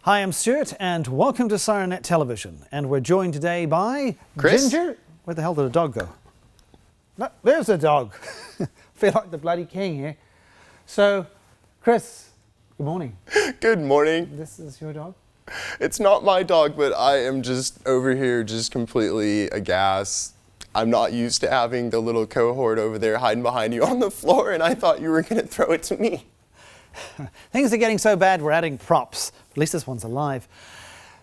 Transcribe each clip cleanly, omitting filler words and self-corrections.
Hi, I'm Stuart, and welcome to SIRENNET Television. And we're joined today by Chris? Ginger. Where the hell did the dog go? No, there's the dog. Feel like the bloody king here. So, Chris, good morning. Good morning. This is your dog? It's not my dog, but I am just over here just completely aghast. I'm not used to having the little cohort over there hiding behind you on the floor, and I thought you were going to throw it to me. Things are getting so bad, we're adding props. At least this one's alive.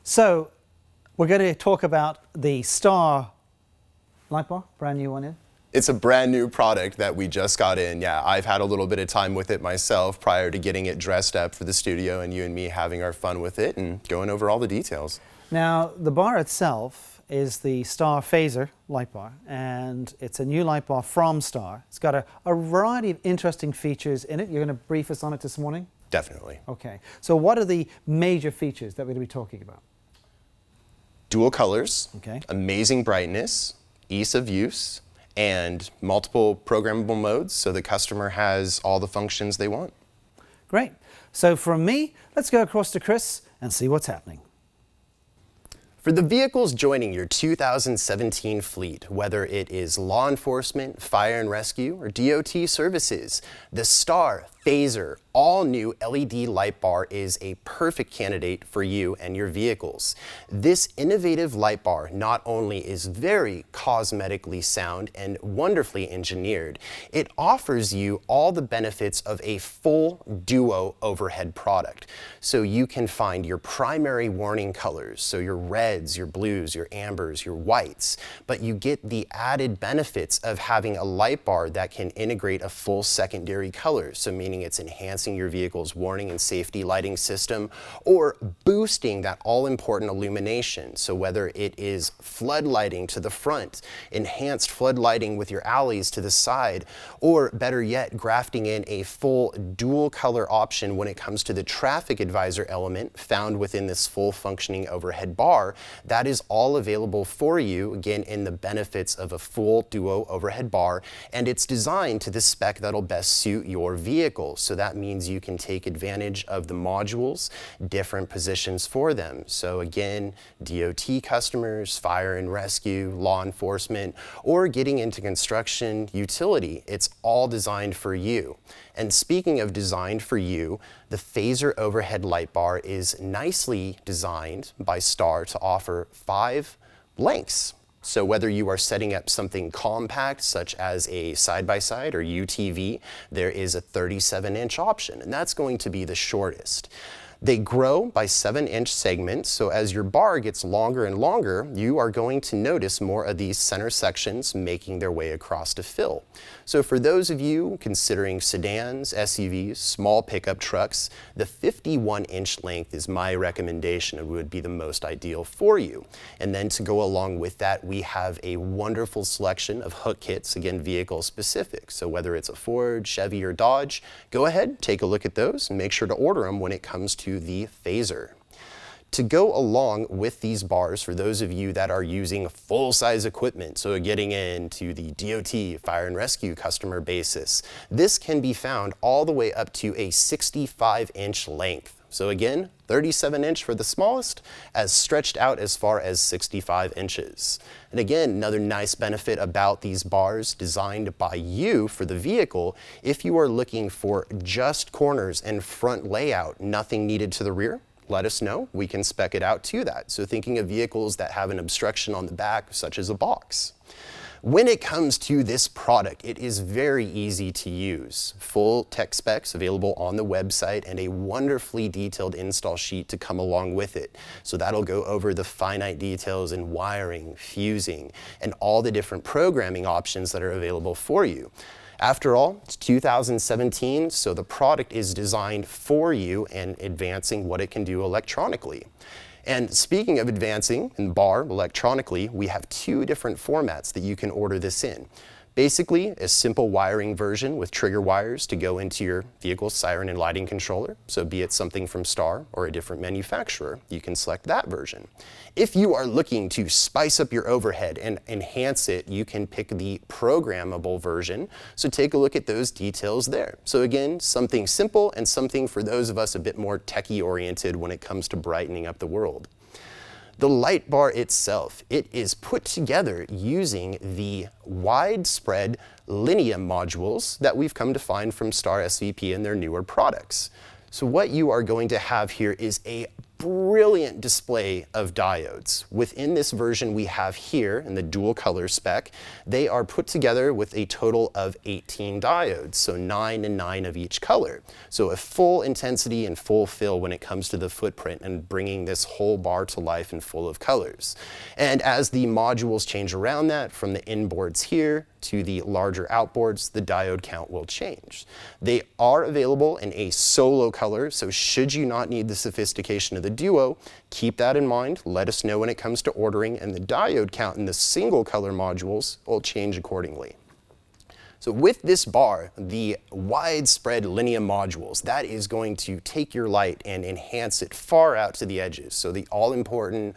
So, we're going to talk about the Star Lightbar, brand new one in. It's a brand new product that we just got in. Yeah, I've had a little bit of time with it myself prior to getting it dressed up for the studio and you and me having our fun with it and going over all the details. Now, the bar itself is the Star PHAZER light bar, and it's a new light bar from Star. It's got a variety of interesting features in it. You're going to brief us on it this morning? Definitely. Okay. So what are the major features that we're going to be talking about? Dual colors, Okay. amazing brightness, ease of use, and multiple programmable modes so the customer has all the functions they want. Great. So from me, let's go across to Chris and see what's happening. For the vehicles joining your 2017 fleet, whether it is law enforcement, fire and rescue, or DOT services, the Star PHAZER all-new LED light bar is a perfect candidate for you and your vehicles. This innovative light bar not only is very cosmetically sound and wonderfully engineered, it offers you all the benefits of a full duo overhead product. So you can find your primary warning colors, so your reds, your blues, your ambers, your whites, but you get the added benefits of having a light bar that can integrate a full secondary color, so meaning it's enhancing your vehicle's warning and safety lighting system or boosting that all-important illumination. So whether it is flood lighting to the front, enhanced flood lighting with your alleys to the side, or better yet, grafting in a full dual color option when it comes to the traffic advisor element found within this full functioning overhead bar, that is all available for you, again, in the benefits of a full duo overhead bar, and it's designed to the spec that'll best suit your vehicle. So that means you can take advantage of the modules, different positions for them. So again, DOT customers, fire and rescue, law enforcement, or getting into construction, utility, it's all designed for you. And speaking of designed for you, the PHAZER overhead light bar is nicely designed by Star to offer 5 lengths. So whether you are setting up something compact, such as a side-by-side or UTV, there is a 37-inch option, and that's going to be the shortest. They grow by 7-inch segments, so as your bar gets longer and longer, you are going to notice more of these center sections making their way across to fill. So for those of you considering sedans, SUVs, small pickup trucks, the 51-inch length is my recommendation and would be the most ideal for you. And then to go along with that, we have a wonderful selection of hook kits, again, vehicle specific. So whether it's a Ford, Chevy, or Dodge, go ahead, take a look at those, and make sure to order them when it comes to the PHAZER. To go along with these bars, for those of you that are using full-size equipment, so getting into the DOT, fire and rescue customer basis, this can be found all the way up to a 65-inch length. So again, 37-inch for the smallest, as stretched out as far as 65 inches. And again, another nice benefit about these bars designed by you for the vehicle, if you are looking for just corners and front layout, nothing needed to the rear, let us know. We can spec it out to that. So thinking of vehicles that have an obstruction on the back, such as a box. When it comes to this product, it is very easy to use. Full tech specs available on the website and a wonderfully detailed install sheet to come along with it. So that'll go over the finite details in wiring, fusing, and all the different programming options that are available for you. After all, it's 2017, so the product is designed for you and advancing what it can do electronically. And speaking of advancing in bar electronically, we have 2 different formats that you can order this in. Basically, a simple wiring version with trigger wires to go into your vehicle's siren and lighting controller. So be it something from Star or a different manufacturer, you can select that version. If you are looking to spice up your overhead and enhance it, you can pick the programmable version. So take a look at those details there. So again, something simple and something for those of us a bit more techie oriented when it comes to brightening up the world. The Lightbar itself, it is put together using the widespread linear modules that we've come to find from Star SVP and their newer products. So what you are going to have here is a brilliant display of diodes. Within this version we have here in the dual color spec, they are put together with a total of 18 diodes, so 9 and 9 of each color. So a full intensity and full fill when it comes to the footprint and bringing this whole bar to life and full of colors. And as the modules change around that, from the inboards here to the larger outboards, the diode count will change. They are available in a solo color, so should you not need the sophistication of the duo, keep that in mind. Let us know when it comes to ordering, and the diode count in the single color modules will change accordingly. So with this bar, the widespread linear modules, that is going to take your light and enhance it far out to the edges, so the all-important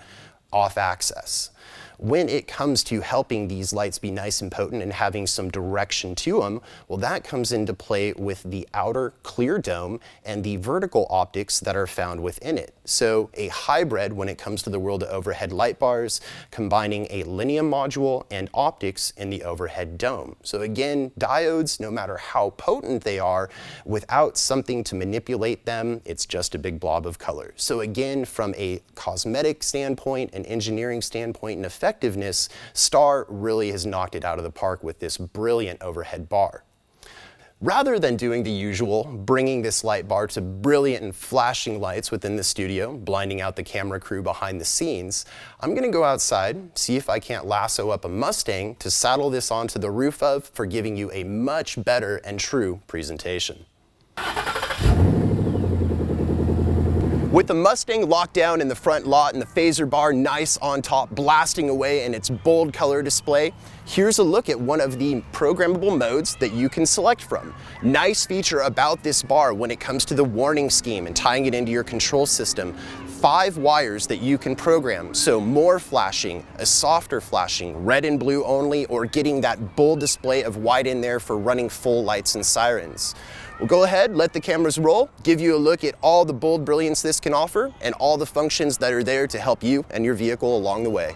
off access. When it comes to helping these lights be nice and potent and having some direction to them, well, that comes into play with the outer clear dome and the vertical optics that are found within it. So a hybrid when it comes to the world of overhead light bars, combining a linear module and optics in the overhead dome. So again, diodes, no matter how potent they are, without something to manipulate them, it's just a big blob of color. So again, from a cosmetic standpoint, an engineering standpoint, and effectiveness, Star really has knocked it out of the park with this brilliant overhead bar. Rather than doing the usual, bringing this light bar to brilliant and flashing lights within the studio, blinding out the camera crew behind the scenes, I'm gonna go outside, see if I can't lasso up a Mustang to saddle this onto the roof of for giving you a much better and true presentation. With the Mustang locked down in the front lot and the phaser bar nice on top, blasting away in its bold color display, here's a look at one of the programmable modes that you can select from. Nice feature about this bar when it comes to the warning scheme and tying it into your control system. 5 wires that you can program, so more flashing, a softer flashing, red and blue only, or getting that bold display of white in there for running full lights and sirens. We'll go ahead, let the cameras roll, give you a look at all the bold brilliance this can offer and all the functions that are there to help you and your vehicle along the way.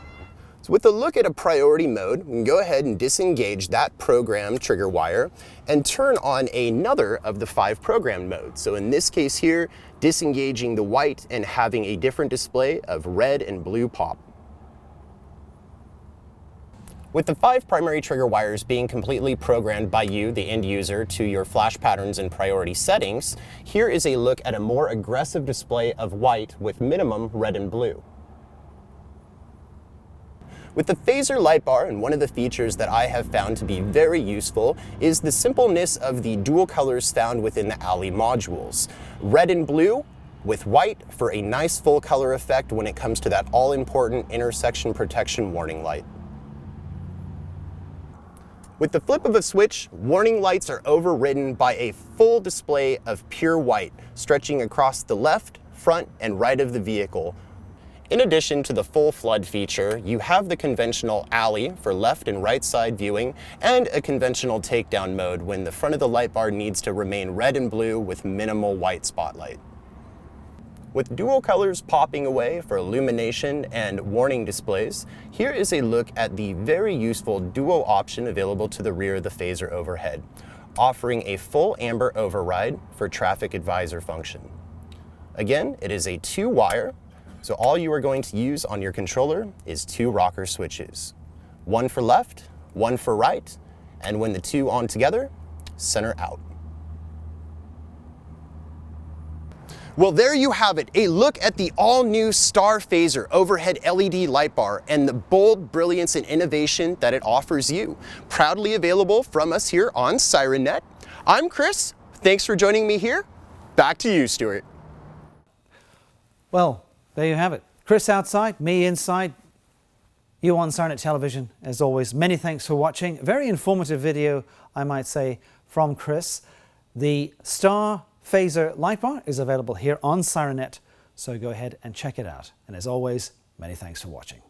So with a look at a priority mode, we can go ahead and disengage that program trigger wire and turn on another of the 5 programmed modes. So in this case here, disengaging the white and having a different display of red and blue pop. With the 5 primary trigger wires being completely programmed by you, the end user, to your flash patterns and priority settings, here is a look at a more aggressive display of white with minimum red and blue. With the PHAZER light bar, and one of the features that I have found to be very useful is the simpleness of the dual colors found within the alley modules. Red and blue with white for a nice full color effect when it comes to that all-important intersection protection warning light. With the flip of a switch, warning lights are overridden by a full display of pure white, stretching across the left, front, and right of the vehicle. In addition to the full flood feature, you have the conventional alley for left and right side viewing, and a conventional takedown mode when the front of the light bar needs to remain red and blue with minimal white spotlight. With dual colors popping away for illumination and warning displays, here is a look at the very useful duo option available to the rear of the PHAZER overhead, offering a full amber override for traffic advisor function. Again, it is a 2-wire, so all you are going to use on your controller is 2 rocker switches. 1 for left, 1 for right, and when the 2 on together, center out. Well, there you have it, a look at the all-new Star PHAZER overhead LED light bar and the bold brilliance and innovation that it offers you. Proudly available from us here on SIRENNET. I'm Chris, thanks for joining me here. Back to you, Stuart. Well, there you have it. Chris outside, me inside. You on SIRENNET Television, as always, many thanks for watching. Very informative video, I might say, from Chris. The Star Phaser Lightbar is available here on SIRENNET, so go ahead and check it out. And as always, many thanks for watching.